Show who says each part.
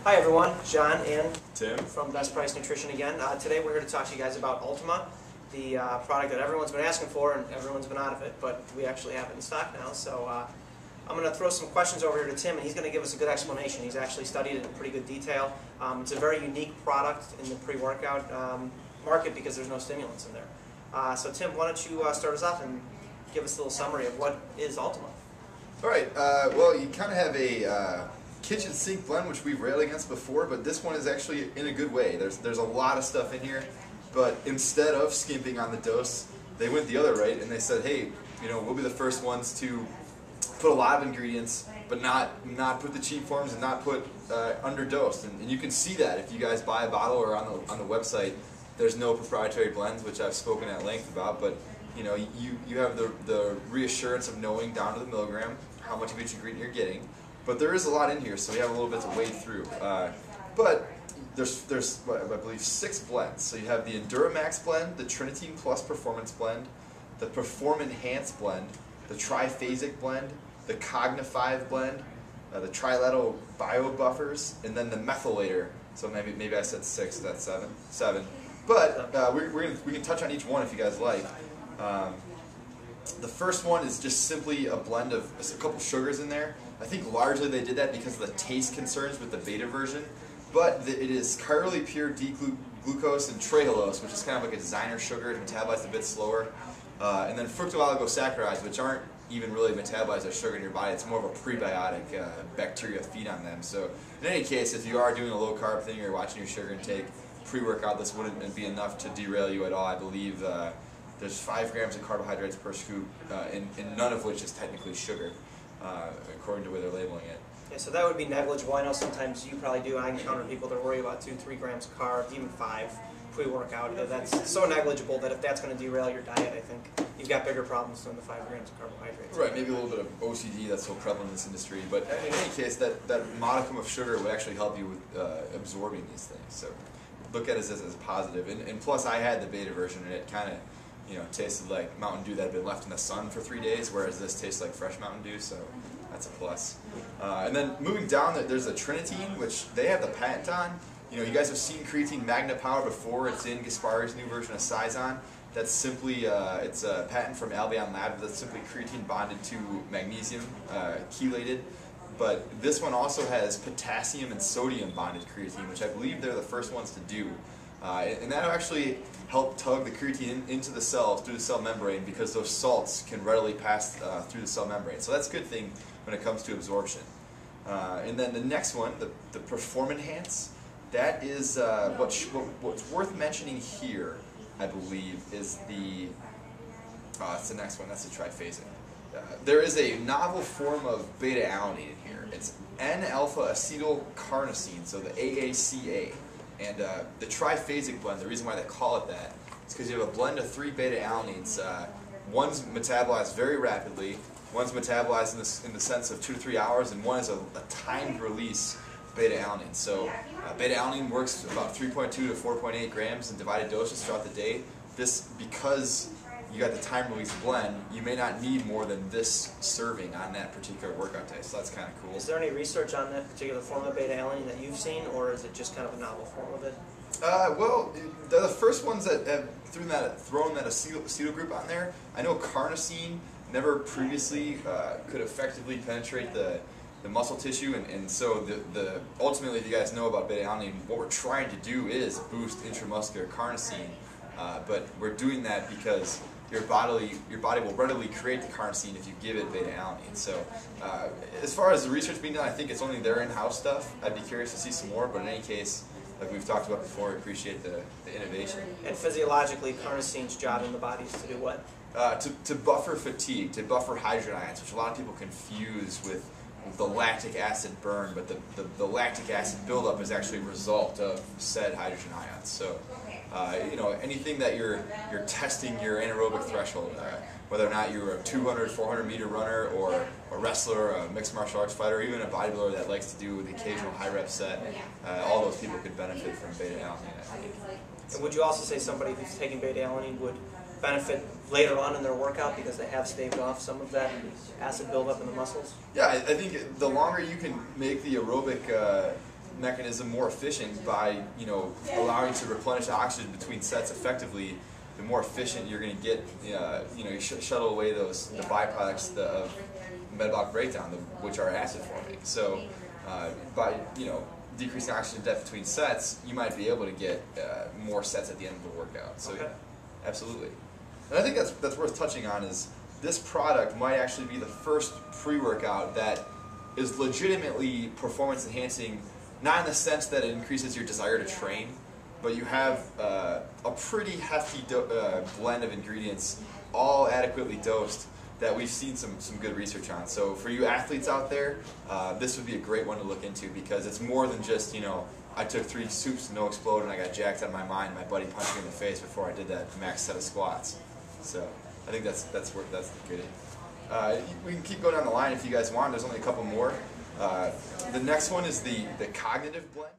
Speaker 1: Hi everyone, John and
Speaker 2: Tim
Speaker 1: from Best Price Nutrition again. Today we're here to talk to you guys about Ultima, the product that everyone's been asking for and everyone's been out of it, but we actually have it in stock now. So I'm going to throw some questions over here to Tim and he's going to give us a good explanation. He's actually studied it in pretty good detail. It's a very unique product in the pre-workout market because there's no stimulants in there. So Tim, why don't you start us off and give us a little summary of what is Ultima?
Speaker 2: All right, well, you kind of have a kitchen sink blend, which we've railed against before, but this one is actually in a good way. There's a lot of stuff in here, but instead of skimping on the dose, they went the other right and they said, hey, you know, we'll be the first ones to put a lot of ingredients, but not put the cheap forms and not put underdosed. And you can see that if you guys buy a bottle or on the website. There's no proprietary blends, which I've spoken at length about, but you know, you have the reassurance of knowing down to the milligram how much of each ingredient you're getting. But there is a lot in here, so we have a little bit to wade through. But there's what, I believe 6 blends. So you have the Enduramax blend, the Trinitine Plus Performance blend, the Perform Enhance blend, the Triphasic blend, the Cognifive blend, the Trilateral Bio Buffers, and then the Methylator. So maybe I said 6, that's 7. But we can touch on each one if you guys like. The first one is just simply a blend of a couple sugars in there. I think largely they did that because of the taste concerns with the beta version. But it is chirally pure D-glucose and trehalose, which is kind of like a designer sugar. It's metabolized a bit slower. And then fructooligosaccharides, which aren't even really metabolized as sugar in your body. It's more of a prebiotic. Bacteria feed on them. So in any case, if you are doing a low-carb thing or you're watching your sugar intake, pre-workout, this wouldn't be enough to derail you at all. I believe there's 5 grams of carbohydrates per scoop, and none of which is technically sugar, according to the way they're labeling it.
Speaker 1: Yeah, so that would be negligible. I know sometimes you probably do. I encounter people that worry about 2-3 grams of carbs, even 5 pre-workout. That's so negligible that if that's going to derail your diet, I think you've got bigger problems than the 5 grams of carbohydrates.
Speaker 2: Right, maybe a little bit of OCD that's so prevalent in this industry, but in any case, that modicum of sugar would actually help you with absorbing these things. So look at it as a positive. And plus, I had the beta version, and it kind of, you know, tasted like Mountain Dew that had been left in the sun for 3 days, whereas this tastes like fresh Mountain Dew, so that's a plus. And then moving down, there's a Trinitine, which they have the patent on. You know, you guys have seen creatine Magna Power before. It's in Gaspari's new version of Sizon. That's simply, it's a patent from Albion Labs that's simply creatine bonded to magnesium, chelated. But this one also has potassium and sodium bonded creatine, which I believe they're the first ones to do. And that'll actually help tug the creatine into the cells through the cell membrane because those salts can readily pass through the cell membrane. So that's a good thing when it comes to absorption. And then the next one, the Perform Enhance, that is what's worth mentioning here, I believe, is the it's the next one. That's the Triphasic. There is a novel form of beta-alanine in here. It's N-alpha-acetylcarnosine, so the AACA. And the Triphasic blend, the reason why they call it that is because you have a blend of 3 beta-alanines. One's metabolized very rapidly, one's metabolized in the sense of 2 to 3 hours, and one is a timed release beta-alanine. So beta-alanine works about 3.2 to 4.8 grams in divided doses throughout the day. This, because you got the time release blend, you may not need more than this serving on that particular workout day, so that's kind of cool.
Speaker 1: Is there any research on that particular form of beta-alanine that you've seen, or is it just kind of a novel form of it?
Speaker 2: Well, they're the first ones that have thrown that acetyl group on there. I know carnosine never previously could effectively penetrate the muscle tissue, and so ultimately, if you guys know about beta-alanine, what we're trying to do is boost intramuscular carnosine, but we're doing that because your body will readily create the carnosine if you give it beta-alanine. So as far as the research being done, I think it's only their in-house stuff. I'd be curious to see some more, but in any case, like we've talked about before, I appreciate the innovation.
Speaker 1: And physiologically, carnosine's job in the body is to do what?
Speaker 2: To buffer fatigue, to buffer hydrogen ions, which a lot of people confuse with the lactic acid burn, but the lactic acid buildup is actually a result of said hydrogen ions. So, you know, anything that you're testing your anaerobic threshold, whether or not you're a 200, 400 meter runner, or a wrestler, a mixed martial arts fighter, or even a bodybuilder that likes to do the occasional high rep set, all those people could benefit from beta-alanine.
Speaker 1: And would you also say somebody who's taking beta-alanine would benefit later on in their workout because they have staved off some of that acid buildup in the muscles?
Speaker 2: Yeah, I think the longer you can make the aerobic mechanism more efficient by, you know, allowing to replenish oxygen between sets effectively. The more efficient you're going to get, you know, you shuttle away the byproducts of metabolic breakdown, which are acid forming. So by, you know, decreasing oxygen depth between sets, you might be able to get more sets at the end of the workout. So
Speaker 1: Okay.
Speaker 2: absolutely. And I think that's worth touching on is this product might actually be the first pre-workout that is legitimately performance enhancing, not in the sense that it increases your desire to train, but you have a pretty hefty blend of ingredients, all adequately dosed, that we've seen some good research on. So for you athletes out there, this would be a great one to look into, because it's more than just, you know, I took 3 soups, no explode, and I got jacked out of my mind. My buddy punched me in the face before I did that max set of squats. So I think that's good. We can keep going down the line if you guys want. There's only a couple more. The next one is the cognitive blend.